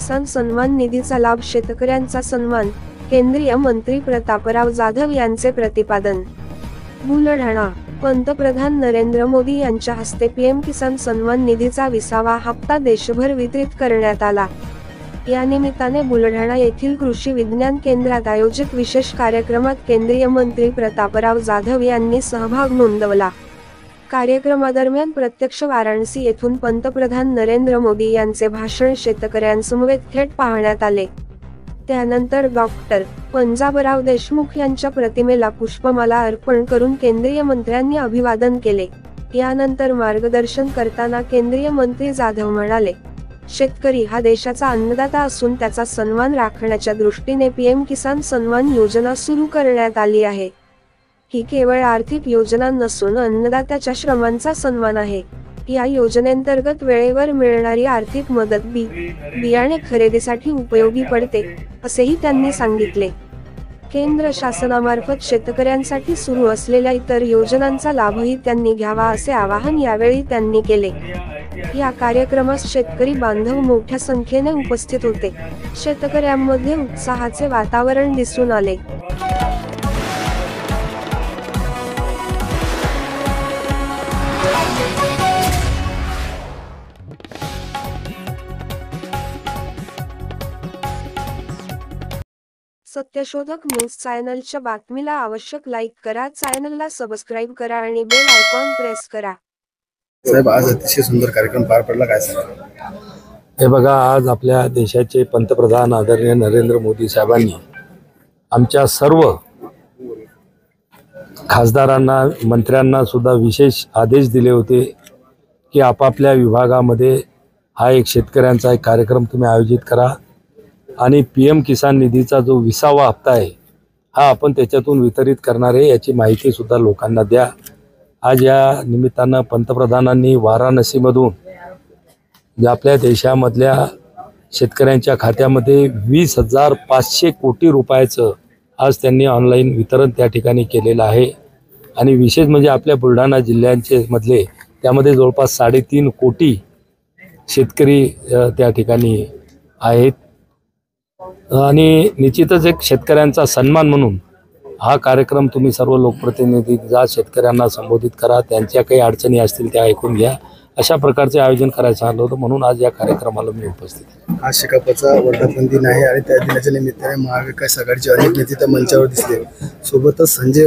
किसान सन्मान निधीचा लाभ, शेतकऱ्यांचा सन्मान, केंद्रीय मंत्री प्रतापराव जाधव यांचे प्रतिपादन। बुलढाणा, पंतप्रधान नरेंद्र मोदी यांच्या हस्ते पीएम किसान सन्मान निधीचा 20वा हप्ता देशभर वितरित करण्यात आला। या निमित्ताने बुलढाणा येथील कृषी विज्ञान केंद्रात आयोजित विशेष कार्यक्रमात केंद्रीय मंत्री प्रतापराव जाधव यांनी सहभाग नोंदवला। कार्यक्रमादरम्यान प्रत्यक्ष वाराणसी येथून पंतप्रधान नरेंद्र मोदी यांचे भाषण शेतकऱ्यांसमवेत थेट पाहण्यात आले। त्यानंतर डॉक्टर पंजाबराव देशमुख यांच्या प्रतिमेला पुष्पमाला अर्पण करून केंद्रीय मंत्र्यांनी अभिवादन केले। यानंतर मार्गदर्शन करताना केंद्रीय मंत्री जाधव म्हणाले, शेतकरी हा देशाचा अन्नदाता असून त्याचा सन्मान राखण्याच्या दृष्टीने पीएम किसान सन्मान योजना सुरू करण्यात आली आहे। ही केवळ आर्थिक योजना नसून अन्नदात्याच्या श्रमांचा सन्मान आहे। या योजनेंतर्गत वेळेवर मिळणारी आर्थिक मदत बियाणे खरेदीसाठी उपयोगी पडते, असेही त्यांनी सांगितले। केंद्र शासनामार्फत शेतकऱ्यांसाठी सुरू असलेल्या इतर योजनांचा लाभही त्यांनी घ्यावा, असे आवाहन यावेळी त्यांनी केले। या कार्यक्रमास शेतकरी बांधव मोठ्या संख्येने उपस्थित होते। शेतकऱ्यांमध्ये उत्साहाचे वातावरण दिसून आले। सत्यशोधक न्यूज चॅनलच्या बातमीला आवश्यक लाईक करा, चॅनलला सबस्क्राईब करा आणि बेल आयकॉन प्रेस करा। साहेब, आज अतिशय सुंदर कार्यक्रम पार पडला, काय सांगा? हे बघा, आज आपल्या देशाचे पंतप्रधान आदरणीय नरेंद्र मोदी साहेबांनी आमच्या सर्व खासदारांना, मंत्र्यांना सुद्धा विशेष आदेश दिले होते की आपापल्या विभागामध्ये हा एक शेतकऱ्यांचा एक कार्यक्रम तुम्ही आयोजित करा आणि पीएम किसान निधीचा जो 20वा हप्ता आहे हा आपण त्याच्यातून वितरित करणार आहे, याची माहिती सुद्धा लोकांना द्या। आज या निमित्तानं पंतप्रधानांनी वाराणसीमधून आपल्या देशामधल्या शेतकऱ्यांच्या खात्यामध्ये 20,500 कोटी रुपयाचं आज त्यांनी ऑनलाईन वितरण त्या ठिकाणी केलेलं आहे। आणि विशेष म्हणजे आपल्या बुलढाणा जिल्ह्यांचे मधले त्यामध्ये जवळपास 3.5 कोटी शेतकरी त्या ठिकाणी आहेत। आणि निश्चितच एक शेतकऱ्यांचा सन्मान म्हणून हा कार्यक्रम तुम्ही सर्व लोकप्रतिनिधी जा, शेतकऱ्यांना संबोधित करा, त्यांच्या काही अडचणी असतील त्या ऐकून घ्या, अशा प्रकारचे आयोजन करायचं आलं होतं। म्हणून आज या कार्यक्रमाला मी उपस्थित आहे। आज शेकापचा वर्धापन दिन आहे आणि त्या दिनाच्या निमित्ताने महाविकास आघाडीचे अनेक नेते त्या मंचावर दिसले। सोबतच संजय